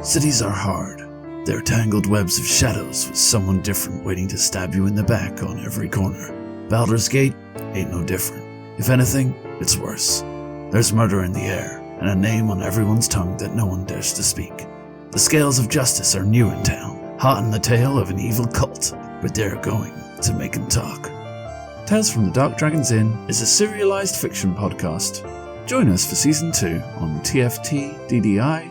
Cities are hard. They're tangled webs of shadows with someone different waiting to stab you in the back on every corner. Baldur's Gate ain't no different. If anything, it's worse. There's murder in the air, and a name on everyone's tongue that no one dares to speak. The scales of justice are new in town, hot in the tail of an evil cult, but they're going to make 'em talk. Tales from the Dark Dragon's Inn is a serialized fiction podcast. Join us for Season 2 on tftddi.co.uk.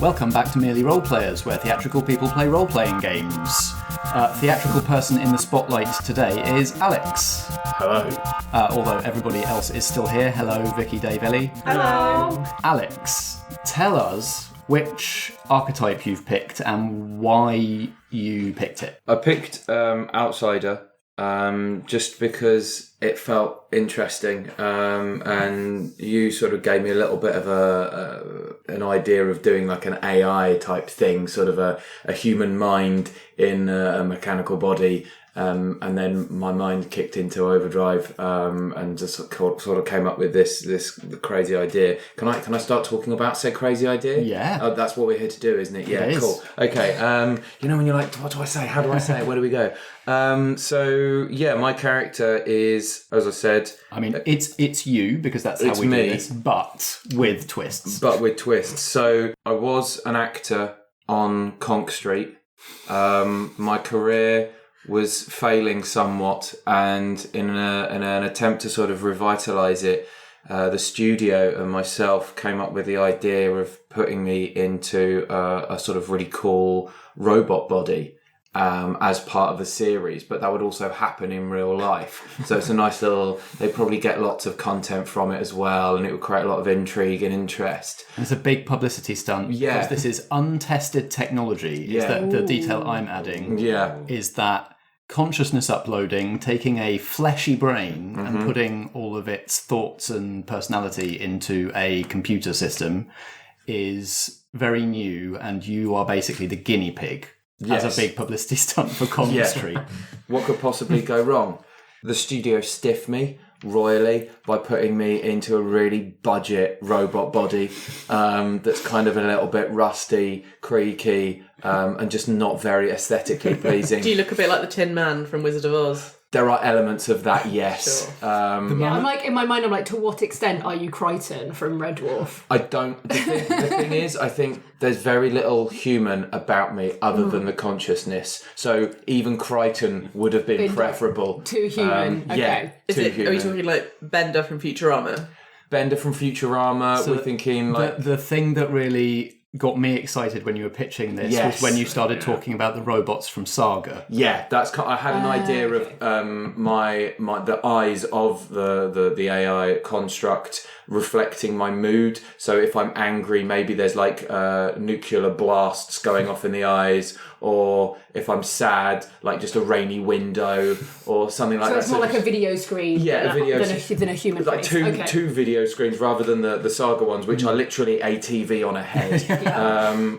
Welcome back to Merely Role Players, where theatrical people play role-playing games. Theatrical person in the spotlight today is Alex. Hello. Although everybody else is still here. Hello, Vikki, Dave, Ellie. Hello. Alex, tell us which archetype you've picked and why you picked it. I picked Outsider just because it felt interesting, and you sort of gave me a little bit of an idea of doing like an AI type thing, sort of a human mind in a mechanical body. And then my mind kicked into overdrive, and just sort of came up with this crazy idea. Can I start talking about said crazy idea? Yeah. That's what we're here to do, isn't it? Yeah, It is. cool. Okay. You know when you're like, what do I say? How do I say it? Where do we go? So yeah, my character is, as I said, I mean, it's you, because that's how It's we me. do this, but with twists. but with twists. So I was an actor on Conc Street. My career was failing somewhat, and in an attempt to sort of revitalise it, the studio and myself came up with the idea of putting me into a sort of really cool robot body as part of a series, but that would also happen in real life. So it's a nice little, they probably get lots of content from it as well, and it would create a lot of intrigue and interest. And it's a big publicity stunt, Yeah. because this is untested technology. Is Yeah. the detail I'm adding. Yeah. Is that consciousness uploading, taking a fleshy brain and putting all of its thoughts and personality into a computer system is very new, and you are basically the guinea pig as a big publicity stunt for Conc Street. What could possibly go wrong? The studio stiffed me royally by putting me into a really budget robot body that's kind of a little bit rusty, creaky, and just not very aesthetically pleasing. Do you look a bit like the Tin Man from Wizard of Oz? There are elements of that, yes. Sure. I'm like, in my mind, I'm like, to what extent are you Crichton from Red Dwarf? I don't... The thing is, I think there's very little human about me other than the consciousness. So even Crichton would have been preferable. Too human. Okay. Yeah, too human. Are we talking like Bender from Futurama? Bender from Futurama, we're thinking like... The thing that really got me excited when you were pitching this was when you started talking about the robots from Saga. Yeah, I had an idea of the eyes of the AI construct reflecting my mood. So if I'm angry, maybe there's like nuclear blasts going off in the eyes, or if I'm sad, like just a rainy window or something like So that. it's more like a video screen than a human like face. two video screens rather than the Saga ones, which are literally a TV on a head,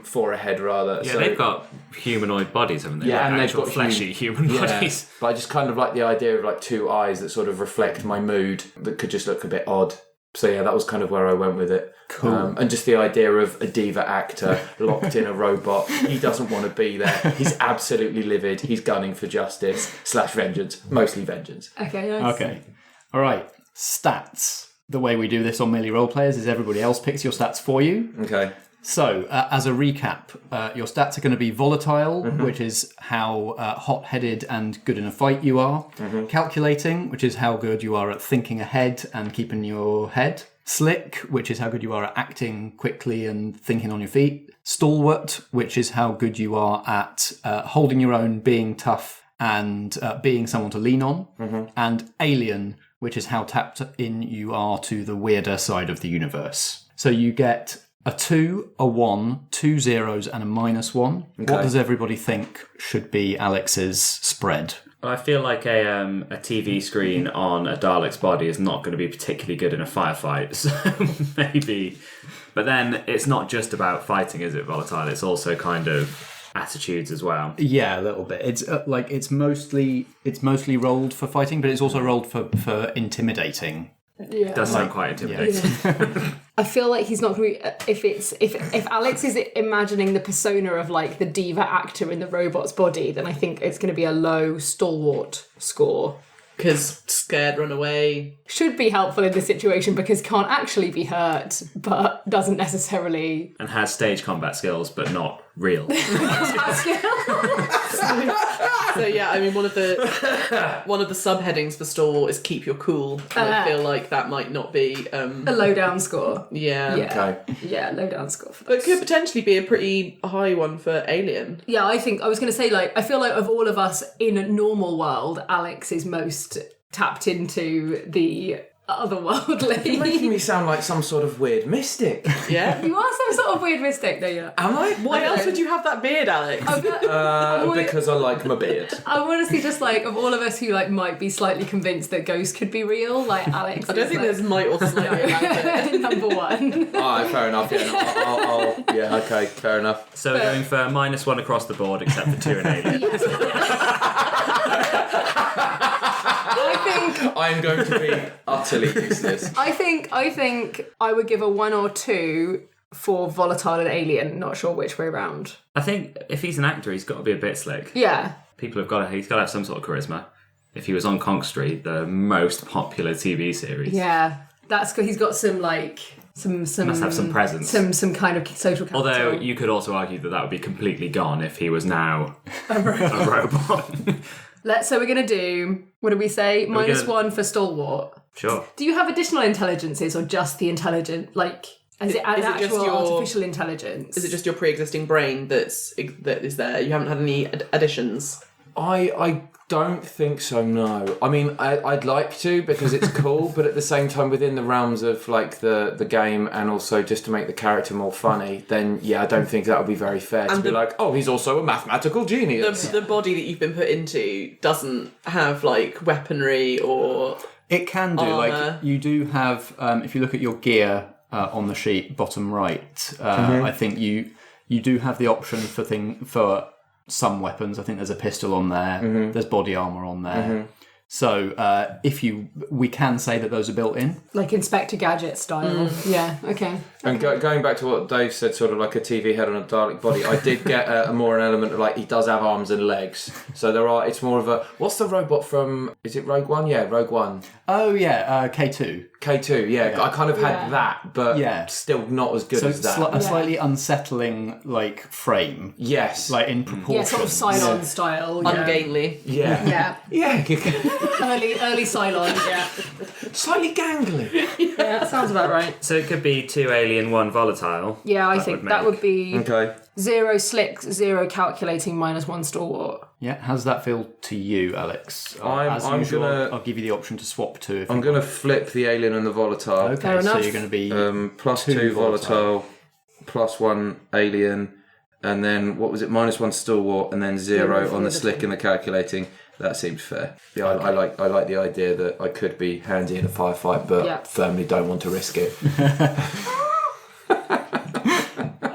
for a head rather. Yeah, so, they've got humanoid bodies, haven't they? Yeah, like and they've actual got fleshy human bodies. But I just kind of like the idea of like two eyes that sort of reflect my mood that could just look a bit odd. So yeah, that was kind of where I went with it. Cool. And just the idea of a diva actor locked in a robot. He doesn't want to be there. He's absolutely livid. He's gunning for justice / vengeance. Mostly vengeance. Okay, nice. Okay. All right. Stats. The way we do this on Merely Role Players is everybody else picks your stats for you. Okay. So, as a recap, your stats are going to be volatile, which is how hot-headed and good in a fight you are. Calculating, which is how good you are at thinking ahead and keeping your head. Slick, which is how good you are at acting quickly and thinking on your feet. Stalwart, which is how good you are at holding your own, being tough, and being someone to lean on. And alien, which is how tapped in you are to the weirder side of the universe. So you get a 2, a 1, 2 zeros, and a -1. Okay. What does everybody think should be Alex's spread? Well, I feel like a TV screen on a Dalek's body is not going to be particularly good in a firefight, so maybe. But then it's not just about fighting, is it, Volatile? It's also kind of attitudes as well. Yeah, a little bit. It's it's mostly rolled for fighting, but it's also rolled for intimidating. Yeah. It does sound quite intimidating. I feel like he's not going to be... If Alex is imagining the persona of, like, the diva actor in the robot's body, then I think it's going to be a low stalwart score. Because scared, run away. Should be helpful in this situation because can't actually be hurt, but doesn't necessarily... And has stage combat skills, but not real. So yeah, I mean, one of the subheadings for stalwart is keep your cool. And I feel like that might not be a low down score. Yeah. Okay. Yeah, low down score for But this. it could potentially be a pretty high one for alien. Yeah, I was going to say, like, I feel like of all of us in a normal world, Alex is most tapped into the otherworldly. You're making me sound like some sort of weird mystic. Yeah. You are some sort of weird mystic, though, yeah. Am I? Why else would you have that beard, Alex? Because I like my beard. I honestly just, like, of all of us who, like, might be slightly convinced that ghosts could be real, like, Alex I don't think there's might or slightly about it. number one. Alright, fair enough. Yeah, no, I'll yeah, okay, fair enough. So we're going for -1 across the board, except for 2 in alien. I'm going to be utterly useless. I think I would give a 1 or 2 for volatile and alien. Not sure which way round. I think if he's an actor, he's got to be a bit slick. Yeah. He's got to have some sort of charisma. If he was on Conc Street, the most popular TV series. Yeah. That's good. He's got some like some Must have some presence. some kind of social capital. Although you could also argue that would be completely gone if he was now a robot. So we're gonna do, what did we say? -1 for stalwart. Sure. Do you have additional intelligences or just the intelligent, like, is it actual artificial intelligence? Is it just your pre-existing brain that is there? You haven't had any additions? I don't think so, no. I mean, I'd like to because it's cool, but at the same time, within the realms of like the game and also just to make the character more funny, then yeah, I don't think that would be very fair to be like, oh, he's also a mathematical genius. The body that you've been put into doesn't have like weaponry or... It can do. Like you do have, if you look at your gear on the sheet, bottom right, I think you do have the option for some weapons. I think there's a pistol on there. There's body armor on there. So we can say that those are built in, like Inspector Gadget style. Yeah. Okay. And going back to what Dave said, sort of like a TV head on a Dalek body, I did get a more an element of like he does have arms and legs. So it's more of a, what's the robot from, is it Rogue One? Yeah, Rogue One. Oh yeah, K2. K2, yeah. I kind of had that, but still not as good as that. A slightly unsettling like frame. Yes. Like in proportion. Yeah, sort of Cylon style. Yeah. Ungainly. Yeah. Yeah. Yeah. early Cylon. Yeah. Slightly gangly. Yeah, that sounds about right. So it could be 2 alien, 1 volatile. Yeah, I think that would be Okay. 0 slick, 0 calculating, -1 stalwart. Yeah, how does that feel to you, Alex? As I'm usual, gonna- I'll give you the option to swap to. If I'm you going to flip the alien and the volatile. Okay, Fair so enough. you're going to be +2 volatile, +1 alien, and then what was it? -1 stalwart, and then 0 on the slick and the calculating. That seems fair. Yeah, I like the idea that I could be handy in a firefight, but firmly don't want to risk it.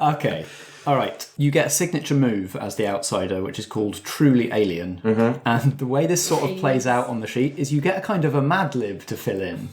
Okay. All right. You get a signature move as the outsider, which is called Truly Alien. And the way this sort of plays out on the sheet is you get a kind of a Mad Lib to fill in.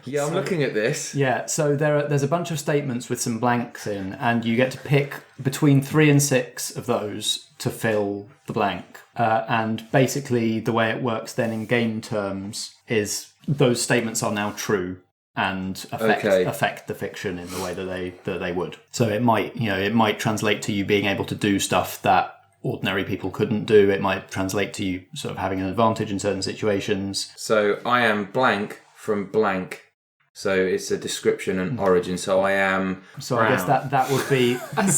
Yeah, I'm looking at this. Yeah, so there's a bunch of statements with some blanks in, and you get to pick between 3 and 6 of those to fill the blank. And basically the way it works then in game terms is those statements are now true. and affect the fiction in the way that they would. So it might translate to you being able to do stuff that ordinary people couldn't do. It might translate to you sort of having an advantage in certain situations. So I am blank from blank. So it's a description and origin. So I am. So brown. I guess that would be. That's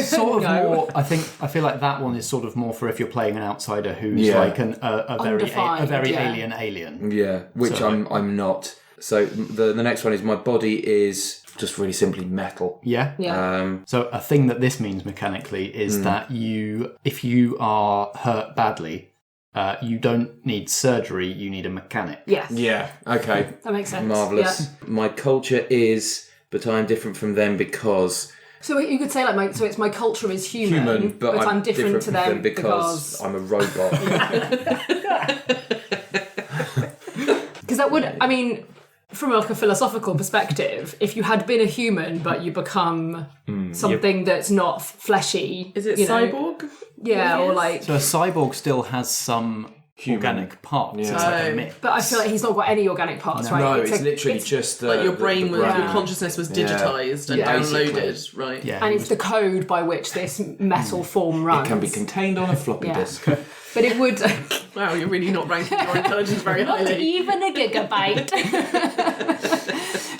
sort of more. I feel like that one is sort of more for if you're playing an outsider who's like a very alien. Yeah, which I'm not. So the next one is my body is just really simply metal. Yeah. So a thing that this means mechanically is that if you are hurt badly, you don't need surgery, you need a mechanic. Yes. Yeah, okay. That makes sense. Marvellous. Yeah. My culture is, but I'm different from them because... So you could say it's my culture is human but I'm different to them because I'm a robot. Because that would, I mean, from like a philosophical perspective, if you had been a human but you become something that's not fleshy... Is it cyborg? Yeah, or like... So a cyborg still has some organic parts. Yeah. It's like a mix. But I feel like he's not got any organic parts, right? No, it's literally just the... Like your brain was, brain. your consciousness was digitised and downloaded, right? Yeah, And it's the code by which this metal form runs. It can be contained on a floppy disk. But it would... Wow, you're really not ranking your intelligence very Not highly. even a gigabyte.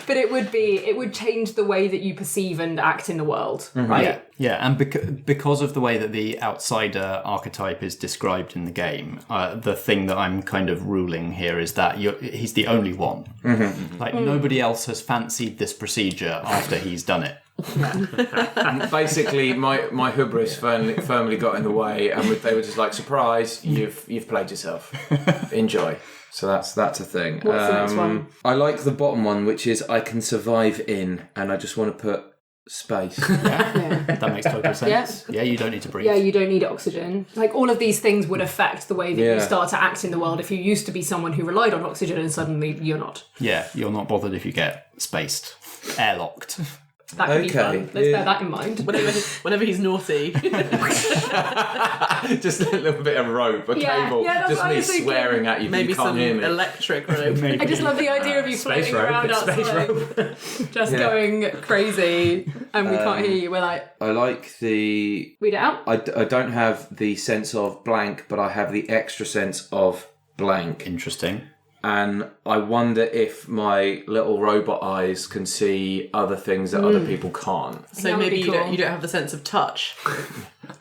But it would change the way that you perceive and act in the world, right? Yeah, and because of the way that the outsider archetype is described in the game, the thing that I'm kind of ruling here is that he's the only one. Like nobody else has fancied this procedure after he's done it. Basically, my hubris firmly got in the way, and they were just like, "Surprise! You've played yourself. Enjoy." So that's a thing. What's the next one? I like the bottom one, which is I can survive in, and I just want to put space. That makes total sense. Yeah, you don't need to breathe. Yeah, you don't need oxygen. Like all of these things would affect the way that you start to act in the world if you used to be someone who relied on oxygen and suddenly you're not. Yeah, you're not bothered if you get spaced, airlocked. That could be fun. Let's bear that in mind. Whenever he's naughty. Just a little bit of rope, a cable, just me swearing at you, but Maybe you can't some hear me. electric rope. I just love the idea of you floating around outside, just going crazy, and we can't hear you. We're like, I like the... read it out. I don't have the sense of blank, but I have the extra sense of blank. Interesting. And I wonder if my little robot eyes can see other things that other people can't. So maybe you don't have the sense of touch.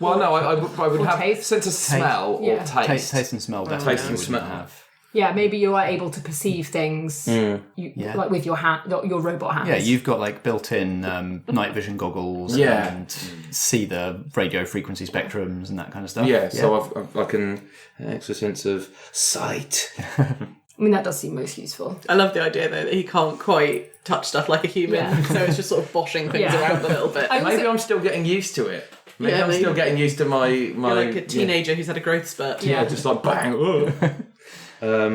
Well, no, I would have taste. sense of smell or taste. Taste and smell. Definitely. Taste and smell. Have. Yeah, maybe you are able to perceive things like with your hand, your robot hands. Yeah, you've got like built-in night vision goggles and see the radio frequency spectrums and that kind of stuff. Yeah, so I can extra sense of sight. I mean, that does seem most useful. I love the idea though that he can't quite touch stuff like a human, so it's just sort of boshing things around a little bit. Maybe I'm still getting used to it. Maybe I'm still getting used to my You're like a teenager who's had a growth spurt. Yeah, just like bang.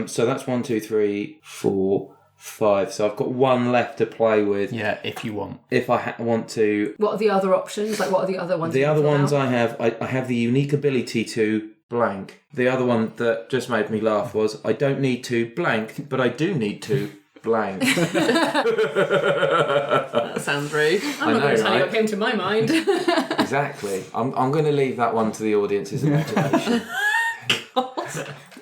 So that's 1, 2, 3, 4, 5. So I've got one left to play with. Yeah, if you want. If I want to. What are the other options? Like, what are the other ones? The other ones I have the unique ability to blank. The other one that just made me laugh was I don't need to blank, but I do need to blank. That sounds rude. I'm not going to tell you what came to my mind. Exactly. I'm going to leave that one to the audience's imagination.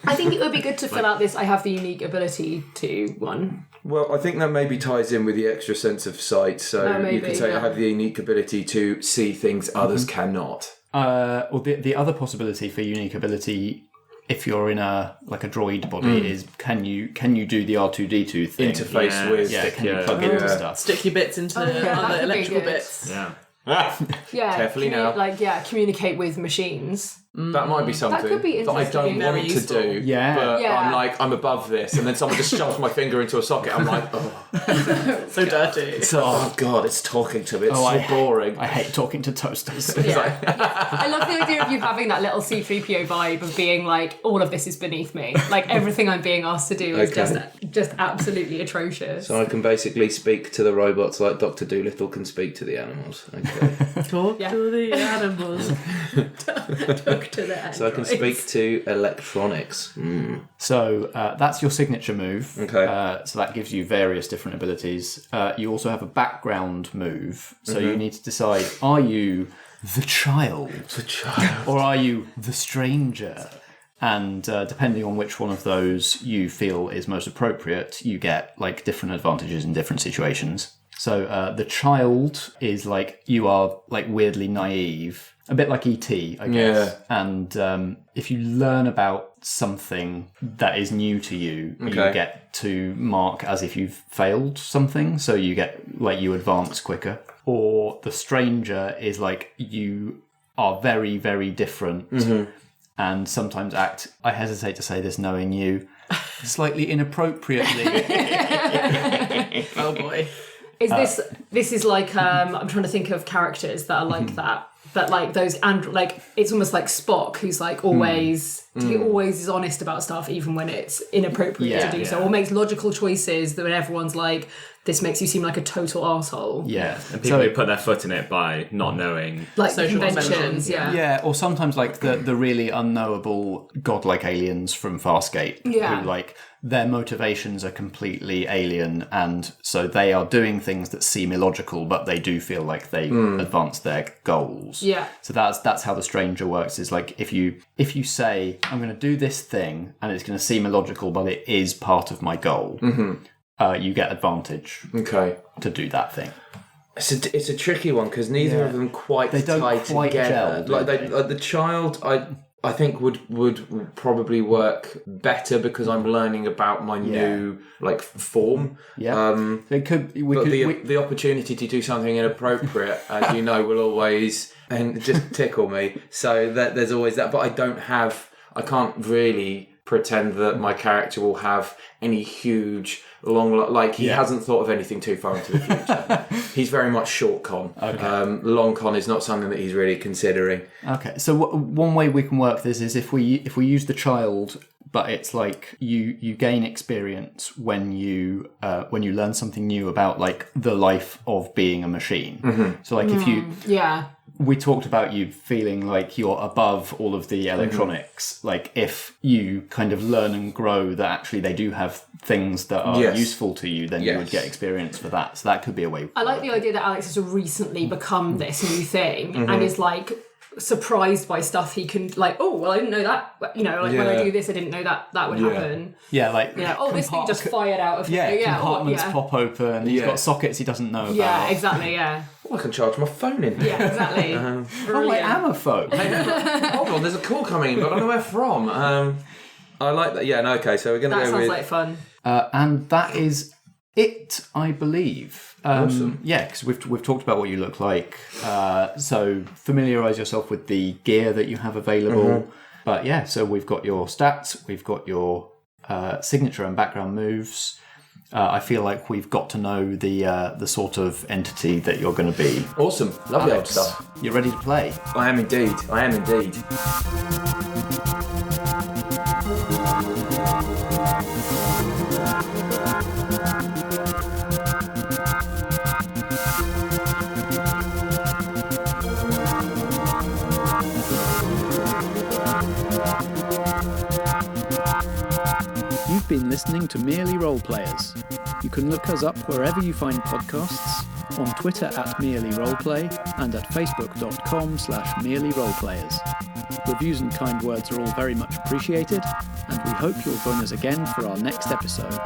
I think it would be good to fill out this I have the unique ability to one. Well, I think that maybe ties in with the extra sense of sight. So you could say I have the unique ability to see things others cannot. Or the other possibility for unique ability, if you're in a droid body, is can you do the R2D2 thing? Interface with. Yeah, can you plug into stuff? Stick your bits into other electrical bits. Yeah. Carefully now. Communicate with machines. That might be something That could be that I don't interesting. want to do. Yeah. But I'm above this, and then someone just shoves my finger into a socket. I'm like, oh, so dirty. oh god, it's talking to me. It's so boring. I hate talking to toasters. I love the idea of you having that little C-3PO vibe of being like, all of this is beneath me. Like everything I'm being asked to do is just absolutely atrocious. So I can basically speak to the robots like Dr. Dolittle can speak to the animals. Okay. Talk to the animals. talk to the androids. So I can speak to electronics. So that's your signature move. Okay. So that gives you various different abilities. You also have a background move. So you need to decide, are you the child? The child. Or are you the stranger? And depending on which one of those you feel is most appropriate, you get like different advantages in different situations. So the child is like, you are like weirdly naive, a bit like E.T., I guess. Yeah. And if you learn about something that is new to you, you get to mark as if you've failed something. So you get like, you advance quicker. Or the stranger is like, you are very, very different and sometimes act, I hesitate to say this knowing you, slightly inappropriately. Oh boy. This is like I'm trying to think of characters that are like that. But like those like it's almost like Spock, who's like always he always is honest about stuff, even when it's inappropriate to do so, or makes logical choices that when everyone's like, this makes you seem like a total arsehole. Yeah. And people who put their foot in it by not knowing. Like Social conventions, Yeah, or sometimes like the really unknowable godlike aliens from Farscape, who like their motivations are completely alien, and so they are doing things that seem illogical, but they do feel like they advance their goals. Yeah. So that's how the stranger works. Is like if you say, I'm going to do this thing and it's going to seem illogical, but it is part of my goal, you get advantage to do that thing. It's a tricky one because neither of them quite They don't tie quite together. gel, Like the child, I think would probably work better because I'm learning about my new like form. Yeah. It could. The opportunity to do something inappropriate, as you know, will always and just tickle me. So there's always that. But I can't really pretend that my character will have any huge long he hasn't thought of anything too far into the future. He's very much short con. Long con is not something that he's really considering. Okay, so one way we can work this is if we use the child, but it's like you gain experience when you learn something new about like the life of being a machine. So like if you we talked about you feeling like you're above all of the electronics. Like if you kind of learn and grow that actually they do have things that are useful to you, then you would get experience for that. So that could be a way. I like the idea that Alex has recently become this new thing and is like surprised by stuff he can like, oh well I didn't know that, you know, like when I do this I didn't know that would happen. Like this thing just fired out of compartments pop open, he's got sockets he doesn't know about. Exactly. I can charge my phone in. Yeah, exactly. I am a phone. Hold on, there's a call coming in, but I don't know where from. I like that. Yeah, no, okay, so we're going to go with... That sounds like fun. And that is it, I believe. Awesome. Yeah, because we've talked about what you look like. So familiarise yourself with the gear that you have available. But yeah, so we've got your stats, we've got your signature and background moves. I feel like we've got to know the sort of entity that you're going to be. Awesome. Lovely old Alex, stuff. you're ready to play? I am indeed. You've been listening to Merely Roleplayers. You can look us up wherever you find podcasts, on Twitter @merelyroleplay and at facebook.com/merelyroleplayers. Reviews and kind words are all very much appreciated, and we hope you'll join us again for our next episode.